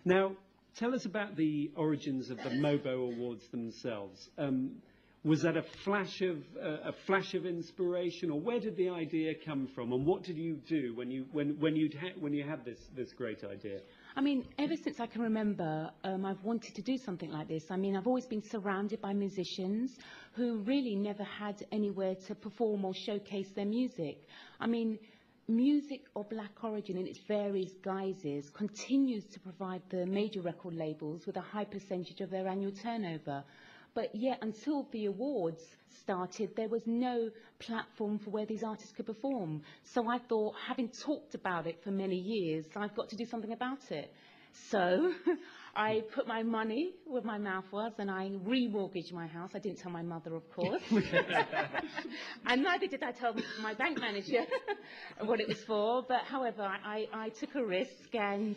Now, tell us about the origins of the MOBO Awards themselves. Was that a flash of inspiration, or where did the idea come from, and what did you do when you had this great idea? I mean, ever since I can remember, I've wanted to do something like this. I mean, I've always been surrounded by musicians who really never had anywhere to perform or showcase their music. I mean, music of black origin in its various guises continues to provide the major record labels with a high percentage of their annual turnover. But yet, until the awards started, there was no platform for where these artists could perform. So I thought, having talked about it for many years, I've got to do something about it. So I put my money where my mouth was, and I remortgaged my house. I didn't tell my mother, of course. And neither did I tell my bank manager what it was for. But however, I took a risk, and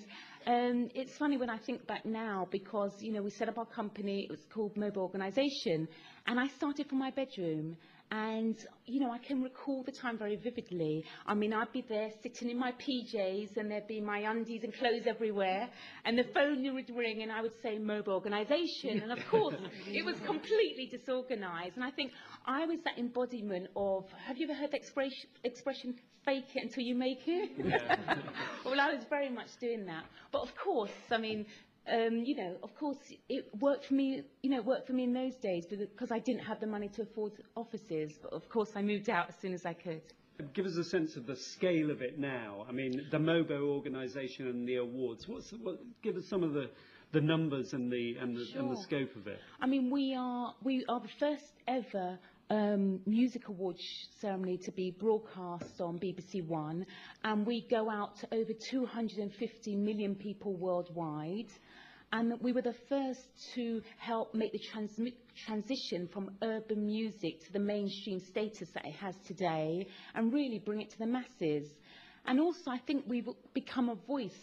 it's funny when I think back now, because, you know, we set up our company. It was called MOBO Organisation, and I started from my bedroom. And, you know, I can recall the time very vividly. I mean, I'd be there sitting in my PJs, and there'd be my undies and clothes everywhere, and the phone would ring, and I would say MOBO Organisation. And of course, it was completely disorganised. And I think I was that embodiment of, have you ever heard the expression fake it until you make it? Yeah. Well, I was very much doing that. But of course, I mean, you know, of course, it worked for me. You know, it worked for me in those days because I didn't have the money to afford offices. But of course, I moved out as soon as I could. Give us a sense of the scale of it now. I mean, the MOBO Organisation and the awards. Give us some of the numbers and the scope of it. I mean, we are the first ever music awards ceremony to be broadcast on BBC One, and we go out to over 250 million people worldwide. And we were the first to help make the transition from urban music to the mainstream status that it has today, and really bring it to the masses. And also, I think we've become a voice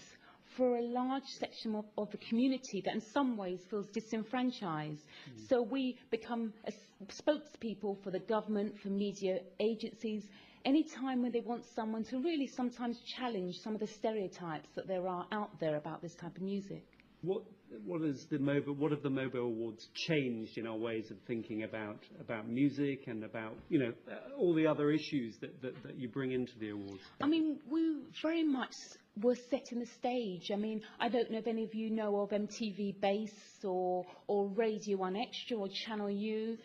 for a large section of the community that in some ways feels disenfranchised. So we become spokespeople for the government, for media agencies, any time when they want someone to really sometimes challenge some of the stereotypes that there are out there about this type of music. What have the MOBO Awards changed in our ways of thinking about music and about, you know, all the other issues that you bring into the awards? I mean, we very much were setting the stage. I mean, I don't know if any of you know of MTV Base or Radio 1 Extra or Channel U.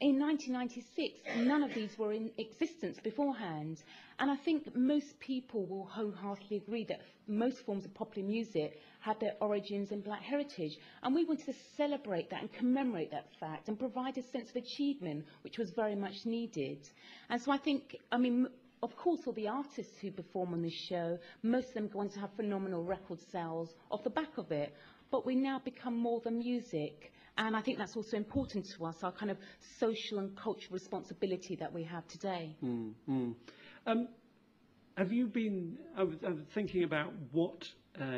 In 1996, none of these were in existence beforehand. And I think most people will wholeheartedly agree that most forms of popular music had their origins in black heritage. And we wanted to celebrate that and commemorate that fact and provide a sense of achievement, which was very much needed. And so I think, I mean, of course, all the artists who perform on this show, most of them go on to have phenomenal record sales off the back of it. But we now become more than music. And I think that's also important to us, our kind of social and cultural responsibility that we have today. Have you been thinking about what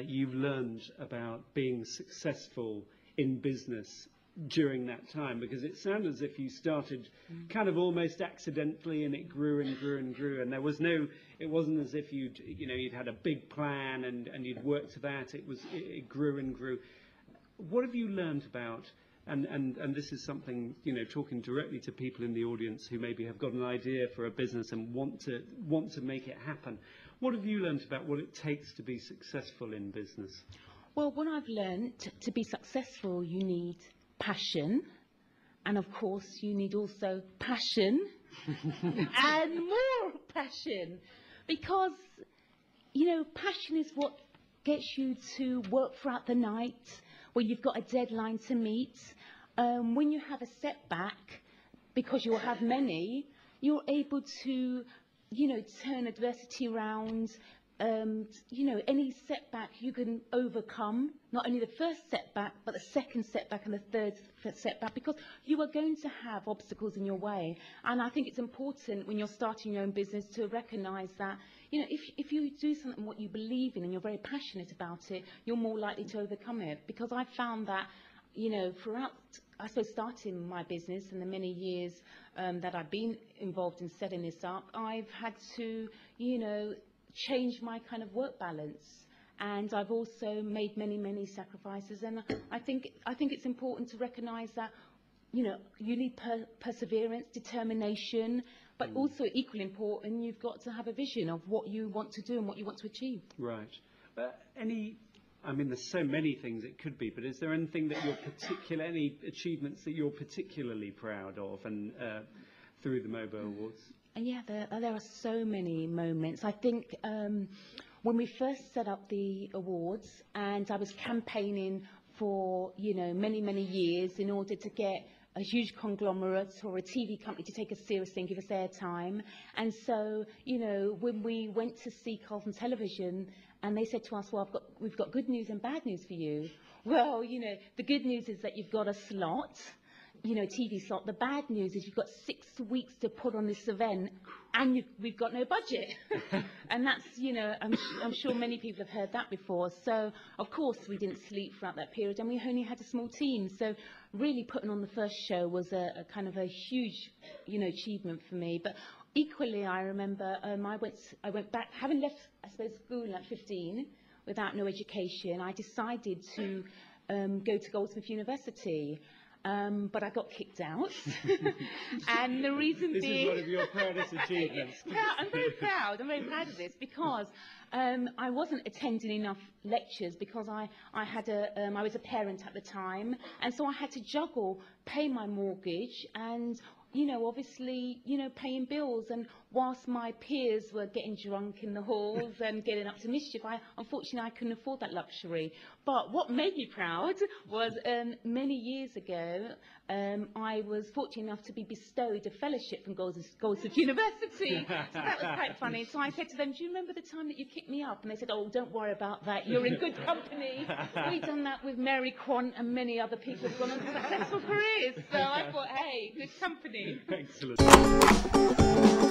you've learned about being successful in business during that time? Because it sounded as if you started kind of almost accidentally, and it grew and grew and grew, and it wasn't as if you'd had a big plan and you'd worked to that. It grew and grew. What have you learned about? And this is something, you know, talking directly to people in the audience who maybe have got an idea for a business and want to make it happen. What have you learned about what it takes to be successful in business? Well, what I've learned, to be successful, you need passion, and of course you need also passion and more passion, because, you know, passion is what gets you to work throughout the night where you've got a deadline to meet. When you have a setback, because you'll have many, you're able to, you know, turn adversity around. You know, any setback you can overcome, not only the first setback, but the second setback and the third setback, because you are going to have obstacles in your way. And I think it's important when you're starting your own business to recognise that, you know, if you do something what you believe in and you're very passionate about it, you're more likely to overcome it. Because I found that, you know, throughout, I suppose, starting my business and the many years that I've been involved in setting this up, I've had to, you know, change my kind of work balance. and I've also made many, many sacrifices. And I think it's important to recognise that, you know, you need perseverance, determination, but also equally important, you've got to have a vision of what you want to do and what you want to achieve. Right. I mean, there's so many things it could be, but is there anything that any achievements that you're particularly proud of, and through the MOBO Awards? Yeah, there are so many moments. I think when we first set up the awards, and I was campaigning for, you know, many, many years in order to get a huge conglomerate or a TV company to take us seriously and give us airtime. And so, you know, when we went to see Carlton Television, and they said to us, well, we've got good news and bad news for you. Well, you know, the good news is that you've got a slot, you know, TV slot. The bad news is you've got 6 weeks to put on this event, and we've got no budget. And that's, you know, I'm sure many people have heard that before. So, of course, we didn't sleep throughout that period, and we only had a small team. So really putting on the first show was a kind of a huge, you know, achievement for me. But equally, I remember I went back, having left, I suppose, school at 15 without no education. I decided to go to Goldsmith University, but I got kicked out. And the reason this being... is one of your proudest achievements. I'm very proud of this, because I wasn't attending enough lectures, because I was a parent at the time, and so I had to juggle paying my mortgage and, you know, obviously, you know, paying bills. And whilst my peers were getting drunk in the halls and getting up to mischief, unfortunately, I couldn't afford that luxury. But what made me proud was many years ago, I was fortunate enough to be bestowed a fellowship from Goldsmith University. So that was quite funny. So I said to them, do you remember the time that you kicked me up? And they said, oh, don't worry about that. You're in good company. We've done that with Mary Quant and many other people who've gone on successful careers. So I thought, hey, good company. Excellent.